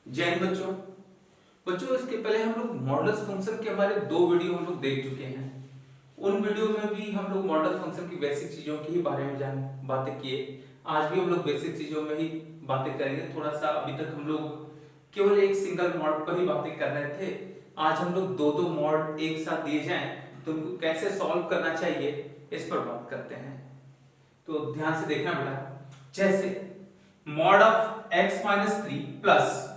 जैन बच्चों बच्चों इसके पहले हम लोग मॉडल्स फंक्शन के हमारे 2 वीडियो हम लोग देख चुके हैं। उन वीडियो में भी हम लोग मॉडल फंक्शन की बेसिक चीजों के ही बारे में जान बातें किए। आज भी हम लोग बेसिक चीजों में ही बातें करेंगे। थोड़ा सा अभी तक हम लोग केवल एक सिंगल मॉड पर ही बातें कर रहे थे। आज हम लोग दो दो मॉड एक साथ दिए जाएं तो उनको कैसे सॉल्व करना चाहिए इस पर बात करते हैं। तो ध्यान से देखना बेटा। जैसे mod of x minus 3 plus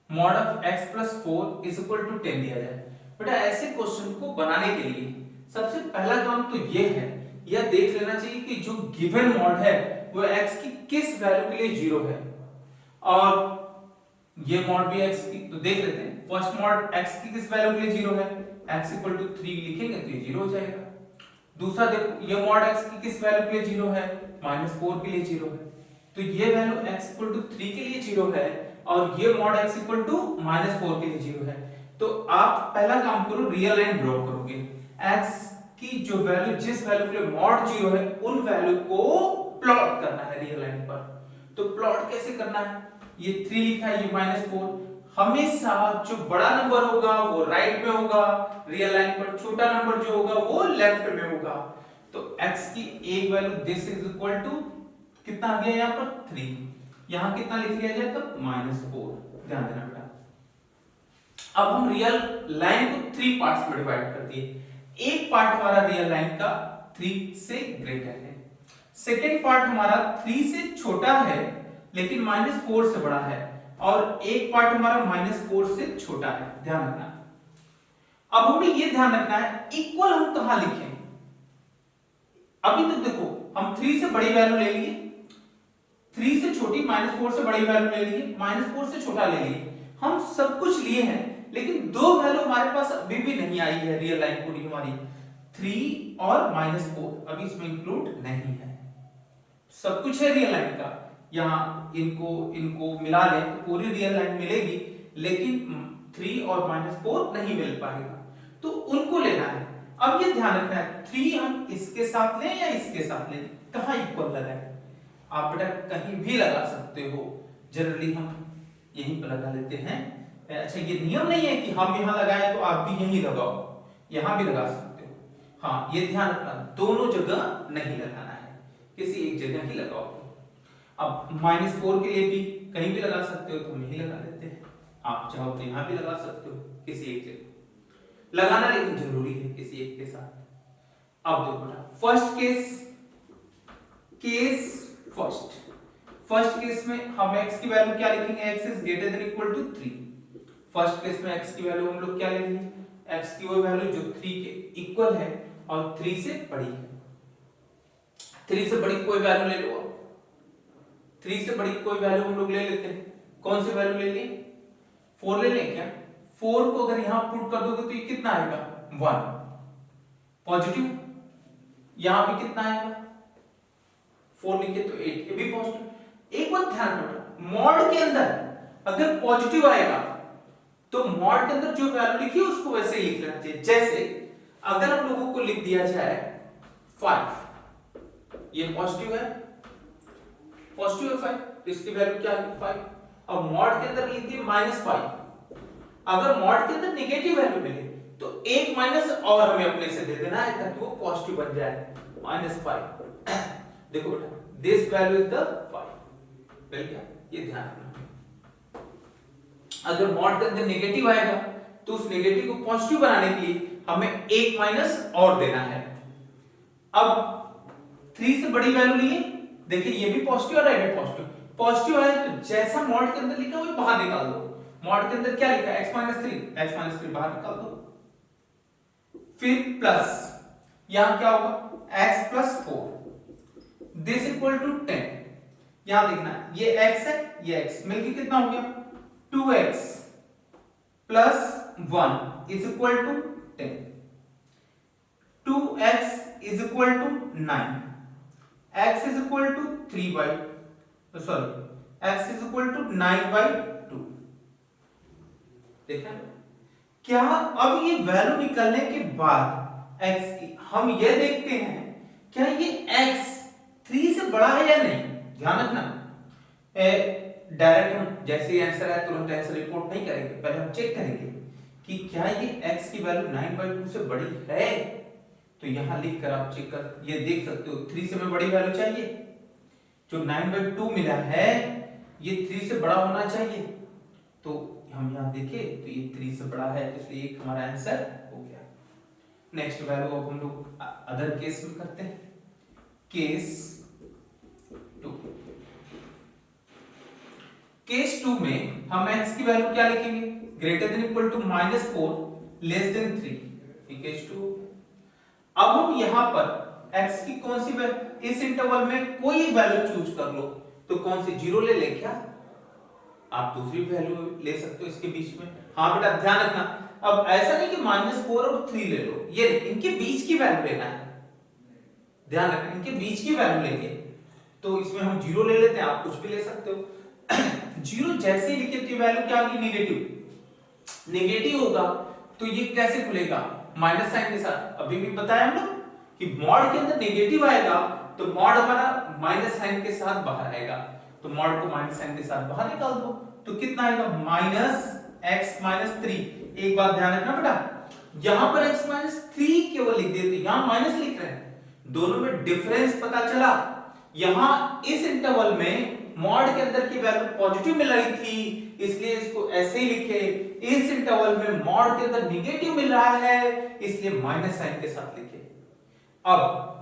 mod of x plus 4 is equal to 10 दिया जाए। बेटा ऐसे क्वेश्चन को बनाने के लिए सबसे पहला काम तो ये है, यह देख लेना चाहिए कि जो गिवन मॉड है वो x की किस वैल्यू के लिए जीरो है। और ये मॉड भी x की, तो देख लेते हैं। फर्स्ट मॉड x की किस वैल्यू के लिए जीरो है, x इक्वल टू 3 लिखेंगे तो ये जीरो हो जाएगा। दूसरा देखो, ये मॉड x की किस वैल्यू के लिए जीरो है, -4 के लिए जीरो है। तो ये वैल्यू x इक्वल टू 3 के लिए जीरो है और ये मॉड x इक्वल टू -4 के लिए जीरो है। तो आप पहला काम करो, रियल लाइन ड्रॉ करोगे। x की जो वैल्यू, जिस वैल्यू के लिए मॉड जीरो है, उन वैल्यू को प्लॉट करना है रियल लाइन पर। तो प्लॉट कैसे करना है, ये 3 लिखा है, ये -4। हमेशा जो बड़ा नंबर होगा वो राइट में होगा, रियल लाइन पर छोटा नंबर जो होगा वो लेफ्ट में होगा। तो x की एक value this is equal to कितना आ गया, यहाँ पर 3, यहाँ कितना लिख लिया जाए तो -4। ध्यान देना बेटा। अब हम रियल लाइन को 3 पार्ट्स में डिवाइड कर दिए। एक पार्ट हमारा रियल लाइन का 3 से ग्रेटर है, सेकेंड पार्ट हमारा 3 से छोटा है लेकिन -4 से बड़ा है, और एक पार्ट हमारा -4 से छोटा है। ध्यान रखना। अब हमें यह ध्यान रखना है इक्वल हम कहां लिखें। अभी तक देखो हम 3 से बड़ी वैल्यू ले लिए, 3 से छोटी, -4 से बड़ी वैल्यू ले लिए, -4 से छोटा ले लिए। हम सब कुछ लिए हैं लेकिन दो वैल्यू हमारे पास अभी भी नहीं आई है रियल लाइन पूरी हमारी, 3 और -4 अभी इसमें इंक्लूड नहीं है। सब कुछ है रियल लाइन का, यहां इनको मिला लें तो पूरी रियल लाइन मिलेगी, लेकिन 3 और -4 नहीं मिल पाएगा, तो उनको लेना है। अब ये ध्यान रखना है 3 हम इसके साथ लें या इसके साथ लें, कहां इक्वल लगाएं। आप बेटा कहीं भी लगा सकते हो, जनरली हम यहीं पर लगा लेते हैं। अच्छा, ये नियम नहीं है कि हम यहां लगाएं तो आप भी यहीं लगाओ, यहां भी लगा सकते हो। हाँ, ये ध्यान रखना दोनों जगह नहीं लगाना है, किसी एक जगह ही लगाओ। अब -4 के लिए भी कहीं भी लगा सकते हो, तो हम यहीं लगा लेते हैं। आप चाहो तो यहां भी लगा सकते हो, किसी एक जगह लगाना, लेकिन जरूरी है किसी एक के साथ। अब देखो बेटा, फर्स्ट फर्स्ट केस में हम x की वैल्यू क्या लिखेंगे, x is greater than equal to 3। First case में x की वैल्यू हम लोग क्या लेंगे, x की वो वैल्यू जो 3 के इक्वल है और 3 से बड़ी है। 3 से बड़ी कोई वैल्यू ले लो, 3 से बड़ी कोई वैल्यू हम लोग ले लेते हैं। कौन सी वैल्यू ले लें, 4 ले लें क्या। 4 को अगर यहां पुट कर दोगे तो ये कितना आएगा, 1 पॉजिटिव। यहां भी कितना आएगा, 4 लिखे तो 8, ये भी पॉजिटिव। एक बात ध्यान रखना, मॉड के अंदर अगर पॉजिटिव आएगा तो मॉड के अंदर जो वैल्यू लिखी है उसको वैसे ही लिख लेना चाहिए। जैसे अगर हम लोगों को लिख दिया जाए 5, ये पॉजिटिव है, 5, तो इसकी वैल्यू क्या है 5। अब मॉड के अंदर लिख दिए -5, अगर मॉड के अंदर नेगेटिव वैल्यू मिले तो एक माइनस और हमें अपने से दे देना है ताकि वो पॉजिटिव बन जाए, -5। देखो बेटा, दिस वैल्यू इज द 5, मिल गया, ये ध्यान रखना। अगर मॉड के अंदर नेगेटिव आएगा तो उस नेगेटिव को पॉजिटिव बनाने के लिए हमें एक माइनस और देना है। अब 3 से बड़ी वैल्यू लिए, देखिए ये भी पॉजिटिव और ये भी पॉजिटिव। पॉजिटिव आए तो जैसा मॉड के अंदर लिखा है वो बाहर निकाल दो। मॉड के अंदर क्या लिखा है, x-3 बाहर निकाल दो। फिर प्लस, यहां क्या होगा, x plus 4 this equal to 10। यहां देखना, ये x है, ये x मिलके कितना हो गया, 2x plus 1 is equal to 10। 2x is equal to 9, x is equal to 9 by 2। देखा क्या। अब ये वैल्यू निकलने के बाद x की हम ये देखते हैं क्या ये x 3 से बड़ा है या नहीं। ध्यान रखना, डायरेक्ट हम जैसे ही आंसर आए तुरंत आंसर रिपोर्ट नहीं करेंगे, पहले हम चेक करेंगे कि क्या ये x की वैल्यू 9/2 से बड़ी है। तो यहां लिखकर आप चेक कर ये देख सकते हो 3 से हमें बड़ी वैल्यू चाहिए, जो 9/2 मिला है ये 3 से बड़ा होना चाहिए। तो हम यहां देखें तो ये 3 से बड़ा है, तो इसलिए एक हमारा आंसर हो गया। नेक्स्ट वैल्यू अब हम लोग अदर केस में करते हैं, केस 2। केस 2 में हम x की वैल्यू क्या लिखेंगे, greater than equal to -4 less than 3, case 2। अब हम यहां पर x की कौन सी वैल्यू, इस इंटरवल में कोई वैल्यू चूज कर लो, तो कौन सी 0 ले ले क्या, आप दूसरी वैल्यू ले सकते हो इसके बीच में। हाँ बेटा ध्यान रखना, अब ऐसा नहीं कि -4 और 3 ले लो, ये इनके बीच की वैल्यू लेना है, ध्यान रखना इनके बीच की वैल्यू लेंगे। तो इसमें हम 0 ले लेते हैं, आप कुछ भी ले सकते हो। 0 जैसे ही लिखे तो वैल्यू क्या होगी, नेगेटिव। नेगेटिव होगा तो ये कैसे खुलेगा, माइनस साइन के साथ। अभी भी बताया हम लोग कि मॉड के अंदर नेगेटिव आएगा तो मॉड हमारा माइनस साइन के साथ बाहर आएगा, तो मॉड को माइनस साइन के साथ बाहर निकाल दो, तो कितना आएगा -x-3। एक बात ध्यान रखना बेटा, यहां पर x-3 केवल लिख दिए, तो यहां माइनस लिख रहे हैं, दोनों में डिफरेंस पता चला। यहां इस इंटरवल में मॉड के अंदर की वैल्यू पॉजिटिव मिल रही थी, इसलिए इसको ऐसे ही लिखे। इस इंटरवल में मॉड के अंदर नेगेटिव मिल रहा है, इसलिए माइनस साइन के साथ लिखे। अब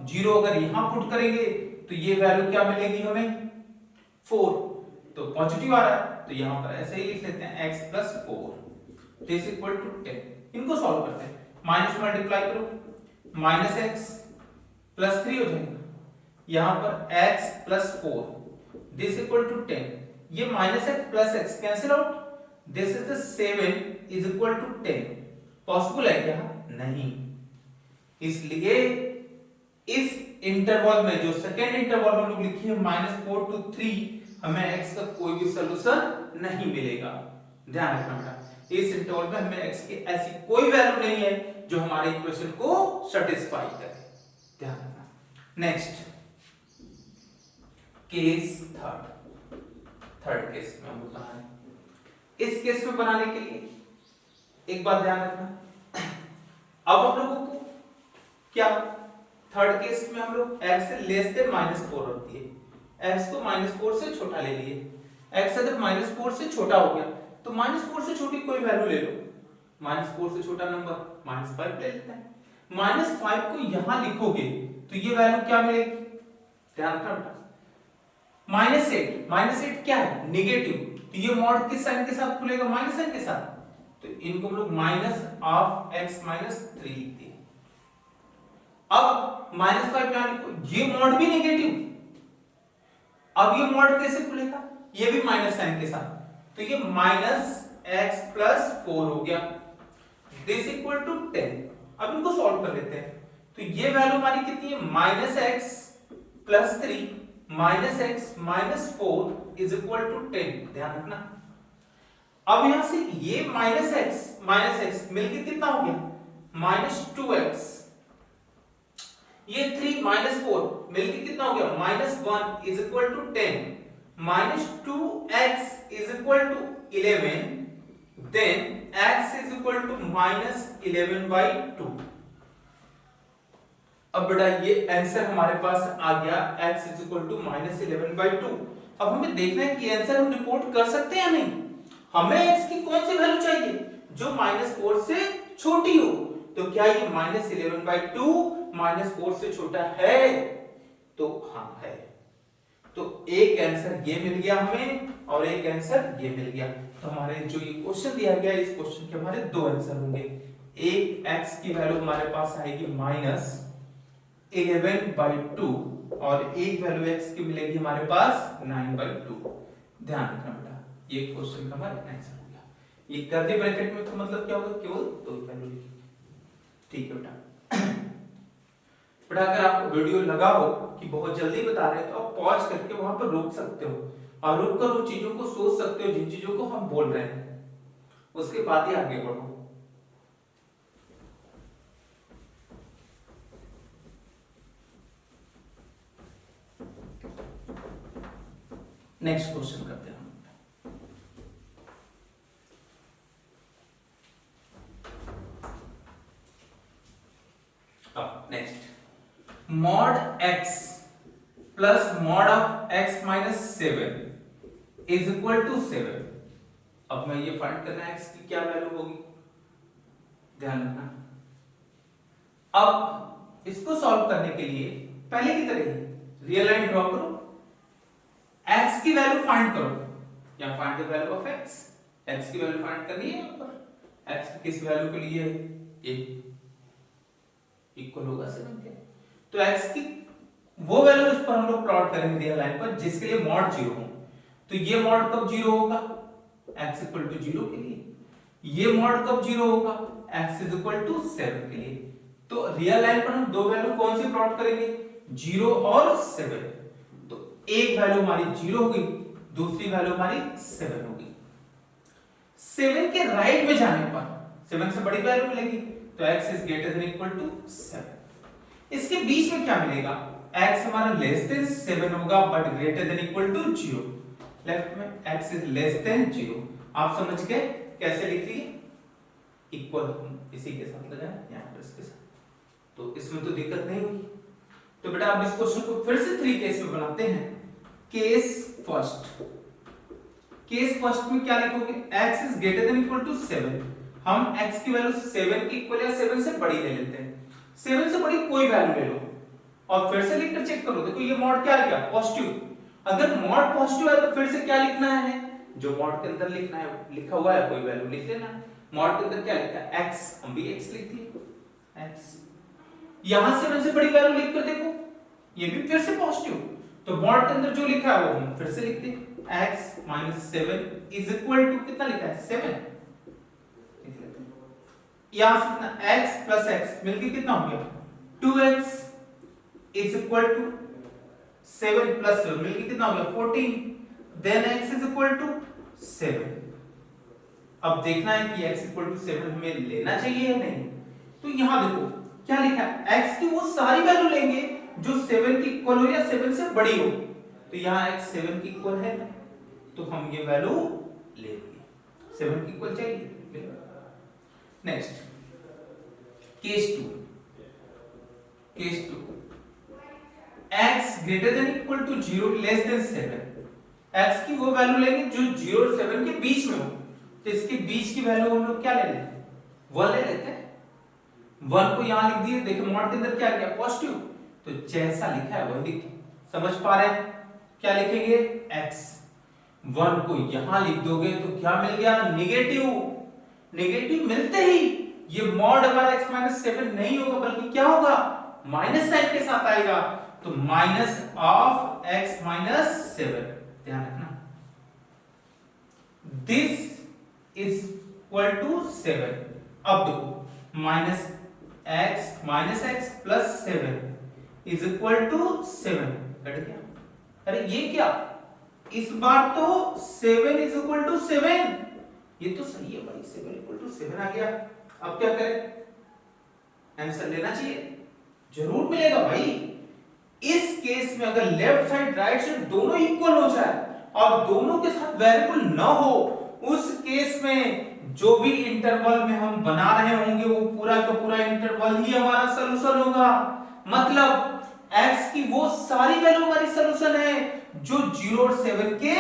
0 अगर यहां पुट करेंगे तो ये वैल्यू क्या मिलेगी हमें, 4, तो पॉजिटिव आ रहा है, तो यहां पर ऐसे ही लिख लेते हैं x + 4 दिस इक्वल टू 10। इनको सॉल्व करते हैं, माइनस मल्टीप्लाई करो, -x + 3 हो जाएगा, यहां पर x + 4 दिस इक्वल टू 10, ये -x + x cancel out, this is the 7 is equal to 10। Possible है क्या, नहीं। इसलिए इस इंटरवल में जो सेकेंड इंटरवल हम लोग लिखे हैं -4 to 3, हमें x का कोई भी सॉल्यूशन नहीं मिलेगा। ध्यान रखना बेटा, इस इंटरवल में हमें x की ऐसी कोई वैल्यू नहीं है जो हमारे इक्वेशन को सैटिस्फाई करे, ध्यान रखना। नेक्स्ट केस थर्ड केस में हम बना रहे हैं। इस केस में बनाने के लिए एक बात ध्यान रखना, अब हम लोगों को क्या, थर्ड केस में हम लोग x से लेस देन -4 होती है, x को -4 से छोटा ले लिए, x अगर -4 से छोटा हो गया तो -4 से छोटी कोई वैल्यू ले लो, -4 से छोटा नंबर -5 ले लेते हैं। -5 को यहां लिखोगे तो ये वैल्यू क्या मिलेगी, ध्यान रखना बेटा, -8 क्या है, नेगेटिव, तो ये मॉड किस साइन के साथ खुलेगा, माइनस साइन के साथ, तो इनको हम लोग -(x-3) लिखते हैं। अब -5 यहां लिखो, ये मॉड भी नेगेटिव, अब ये मॉड कैसे खुलेगा, ये भी माइनस साइन के साथ, तो ये -x + 4 हो गया, दिस इक्वल टू 10। अब इनको सॉल्व कर लेते हैं, तो ये वैल्यू हमारी कितनी है, -x + 3 -x - 4 is equal to 10, ध्यान रखना। अब यहां से ये -x मिलके कितना हो गया, -2x, ये 3 -4 मिलके कितना हो गया, -1 is equal to 10, -2x is equal to 11, then x is equal to -11/2। अब बेटा ये आंसर हमारे पास आ गया, x इज इक्वल टू -11/2। अब हमें देखना है कि आंसर हम रिपोर्ट कर सकते हैं या नहीं। हमें x की कौन सी वैल्यू चाहिए, जो -4 से छोटी हो, तो क्या ये -11/2 -4 से छोटा है, तो हाँ है। तो एक आंसर ये मिल गया हमें और एक आंसर ये मिल गया। तो हमारे जो ये क्वेश्चन दिया गया, इस क्वेश्चन के हमारे दो आंसर होंगे। एक x की वैल्यू हमारे पास आएगी -11/2 और एक वैल्यू x की मिलेगी हमारे पास 9/2। ध्यान रखना बेटा, ये क्वेश्चन का हमारा आंसर हो गया। ये कर्ली ब्रैकेट में तो मतलब क्या होगा, केवल दो वैल्यू लिखी, ठीक है बेटा। बेटा अगर आपको वीडियो लगा हो कि बहुत जल्दी बता रहे हैं तो आप पॉज करके वहां पर रोक सकते हो और रुक कर उन चीजों को सोच सकते हो जिन चीजों को हम बोल रहे हैं, उसके बाद ही आगे बढ़ो। नेक्स्ट क्वेश्चन करते हैं हम। Mod x plus mod of x minus 7 is equal to 7। अब मैं ये फाइंड करना है x की क्या वैल्यू होगी, ध्यान रखना। अब इसको सॉल्व करने के लिए पहले की तरह ही रियल लाइन ड्रॉ करो, x की वैल्यू फाइंड करो, या find the value of x की वैल्यू फाइंड करनी है यहां पर। x की किस वैल्यू के लिए a इक्वल होगा 7 के, तो x की वो वैल्यू इस पर हम लोग प्लॉट करेंगे रियल लाइन पर जिसके लिए मॉड 0 हो। तो ये मॉड कब 0 होगा, x इक्वल टू 0 के लिए। ये मॉड कब 0 होगा, x इज इक्वल टू 7 के लिए। तो रियल लाइन पर हम दो वैल्यू कौन सी प्लॉट करेंगे, 0 और 7। तो एक वैल्यू हमारी 0 होगी, दूसरी वैल्यू हमारी 7 होगी। 7 के राइट में जाने पर 7 से बड़ी वैल्यू मिलेगी, तो x is greater than equal to 7। इसके बीच में क्या मिलेगा, x हमारा लेस देन 7 होगा but greater than equal to 0। Left में x इज लेस देन 0। आप समझ गए कैसे लिख लिए, इक्वल इसी के साथ लगाएं यहां पर इसके साथ, तो इसमें तो दिक्कत नहीं हुई। तो बेटा अब इस क्वेश्चन को फिर से 3 केस में बनाते हैं। केस फर्स्ट में क्या लिखोगे, x is greater than equal to 7। हम x की वैल्यू 7 की इक्वल या 7 से बड़ी ले लेते हैं। 7 से बड़ी कोई वैल्यू ले लो और फिर से लिखकर चेक करो। देखो ये मॉड क्या लिखा, पॉजिटिव। अगर मॉड पॉजिटिव है तो फिर से क्या लिखना है, जो मॉड के अंदर लिखना है, लिखा हुआ है कोई वैल्यू लिख लेना है। मॉड के अंदर क्या लिखा है, x, हम भी x लिख दिए x। यहां 7 से बड़ी वैल्यू लिखकर देखो, ये भी फिर से पॉजिटिव, तो मॉड के अंदर जो लिखा है वो हम फिर से लिखते हैं। x minus 7 is equal to कितना लिखा है, 7। यहां से कितना, x प्लस x मिलके कितना हो गया, 2x is equal to 7 plus 7 मिलके कितना हो गया, 14। Then x is equal to 7। अब देखना है कि x इक्वल टू 7 हमें लेना चाहिए या नहीं। तो यहां देखो क्या लिखा है, x की वो सारी वैल्यू लेंगे जो 7 की इक्वल हो या 7 से बड़ी हो। तो यहां x 7 की इक्वल है तो हम ये वैल्यू ले लेंगे, 7 की इक्वल चाहिए। Next case 2 x greater than equal to 0 less than 7। x की वो वैल्यू लेंगे जो 0 और 7 के बीच में हो। तो इसके बीच की वैल्यू हम लोग क्या ले लेते हैं, 1 ले लेते हैं। 1 को यहां लिख दिए, देखिए मॉड के अंदर क्या लिखा है, पॉजिटिव, तो जैसा लिखा है वही लिखिए। समझ पा रहे हैं, क्या लिखेंगे, x। 1 को यहां लिख दोगे तो क्या मिल गया, नेगेटिव। नेगेटिव मिलते ही ये मॉड हमारा x माइनस 7 नहीं होगा बल्कि क्या होगा, माइनस साइन के साथ आएगा। तो माइनस ऑफ x माइनस 7, ध्यान रखना। This is equal to 7। अब देखो minus x plus 7 is equal to 7, कट गया। अरे ये क्या, इस बार तो 7 इज इक्वल टू 7, ये तो सही है भाई, 7 इक्वल टू 7 आ गया। अब क्या करें, आंसर लेना चाहिए, जरूर मिलेगा भाई। इस केस में अगर लेफ्ट साइड राइट साइड दोनों इक्वल हो जाए और दोनों के साथ वेरिएबल न हो, उस केस में जो भी इंटरवल में हम बना रहे होंगे वो पूरा का पूरा इंटरवल ही हमारा सॉल्यूशन होगा। मतलब x की वो सारी वैल्यू हमारी सॉल्यूशन है जो 0 और 7 के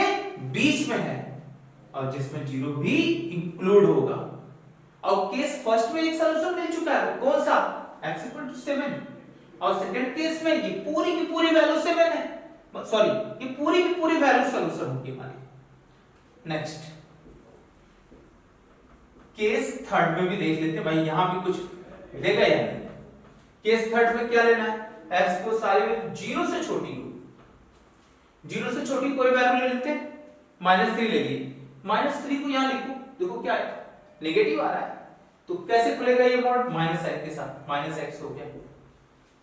बीच में है और जिसमें 0 भी इंक्लूड होगा। और केस फर्स्ट में एक सॉल्यूशन मिल चुका है, कौन सा, x इक्वल टू 7। और सेकंड केस में ये पूरी की पूरी वैल्यू 7 है, सॉरी ये पूरी की पूरी वैल्यू सॉल्यूशन होगी हमारी। नेक्स्ट केस थर्ड में भी देख लेते हैं भाई, यहां भी कुछ मिलेगा या नहीं। केस थर्ड में क्या लेना है, x को सारी वैल्यू 0 से छोटी हो, 0 से छोटी कोई वैल्यू ले लेते हैं, -3 ले ली। -3 को यहां लिखो, देखो क्या है, नेगेटिव आ रहा है, तो कैसे खुलेगा ये मॉड, -x के साथ, -x हो गया।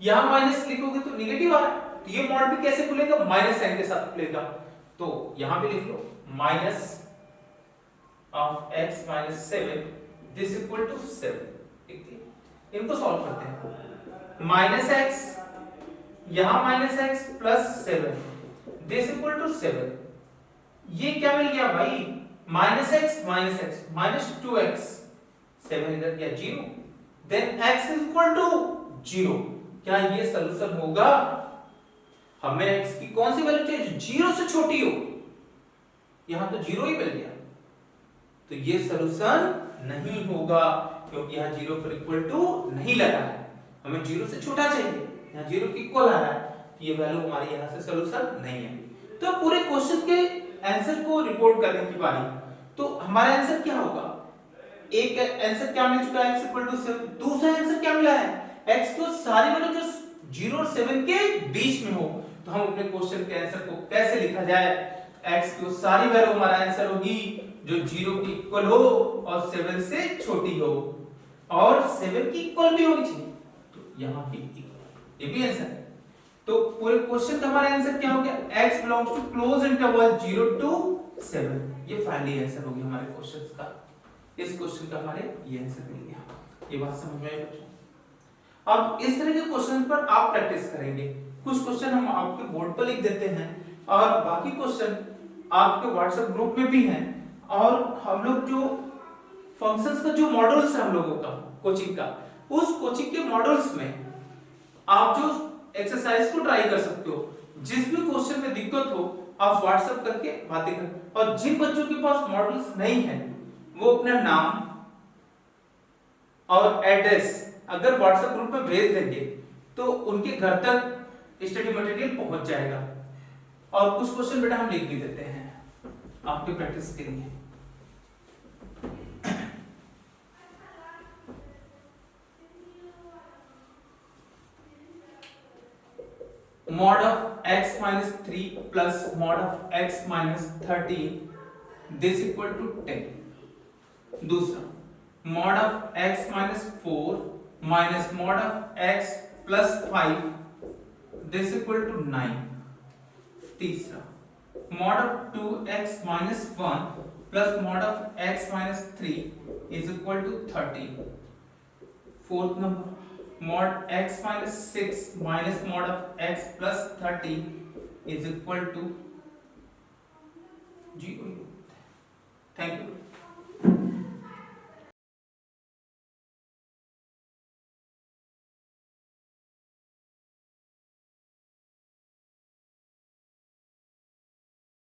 यहां माइनस लिखोगे तो नेगेटिव आ रहा है, तो ये मॉड भी कैसे खुलेगा, -n के साथ खुलेगा। तो यहां पे लिख लो minus of x minus 7 this equal to 7। इनको सॉल्व करते हैं, -x यहां -x plus 7 this equal to 7। ये क्या मिल गया भाई, -x माइनस 2x, 7 इधर गया 0, then x is equal to 0। क्या ये सोल्यूशन होगा? हमें x की कौन सी वैल्यू चाहिए जो 0 से छोटी हो? यहां तो 0 ही मिल गया, तो ये सोल्यूशन नहीं होगा क्योंकि यहाँ 0 पर इक्वल टू नहीं लगा है, हमें 0 से छोटा चाहिए, यहाँ 0 के इक्वल आ रहा है, तो ये वैल्यू हमारी यहाँ से सोल्यूशन नहीं है। तो पूरे क्वेश्चन के आंसर को रिपोर्ट करने की बारी, तो हमारा आंसर क्या होगा? एक आंसर क्या मिल चुका है x इक्वल टू 7, दूसरा आंसर क्या मिला है? x को सारी वैल्यू जो 0 और 7 के बीच में हो, तो हम अपने क्वेश्चन के आंसर को कैसे लिखा जाए? x की सारी वैल्यू हमारा आंसर होगी जो 0 के इक्वल हो और 7 से छोटी हो और 7 की इक्वल भी होनी चाहिए, तो यहाँ की इक्वल, ये भी आंसर है। तो पूरे क्वेश्चन का हमारा आंसर क्या हो गया? x belongs to close interval 0 to 7, ये फाइनली आंसर हो गया हमारे क्वेश्चंस का। इस क्वेश्चन का हमारे ये आंसर मिल गया। ये बात समझ में आई बच्चों? अब इस तरह के क्वेश्चन पर आप प्रैक्टिस करेंगे। कुछ क्वेश्चन हम आपके बोर्ड पर लिख देते हैं और बाकी क्वेश्चन आपके व्हाट्सएप ग्रुप में भी हैं, और हम लोग जो फंक्शंस का जो मॉडल्स है हम लोगों का कोचिंग का, उस कोचिंग के मॉडल्स में आप जो एक्सरसाइज को ट्राई कर सकते हो। जिस भी क्वेश्चन में दिक्कत हो आप व्हाट्सएप करके बातें कर, और जिन बच्चों के पास मॉडल्स नहीं है वो अपना नाम और एड्रेस अगर व्हाट्सएप ग्रुप में भेज देंगे तो उनके घर तक स्टडी मटेरियल पहुंच जाएगा। और कुछ क्वेश्चन बेटा हम लिख भी देते हैं आपके प्रैक्टिस के लिए। mod of x minus 3 plus mod of x minus 13 this equal to 10। दूसरा mod of x minus 4 minus mod of x plus 5 this equal to 9। तीसरा mod of 2x minus 1 plus mod of x minus 3 is equal to 13। Fourth number mod x minus 6 minus mod of x plus 13 is equal to 0। Thank you।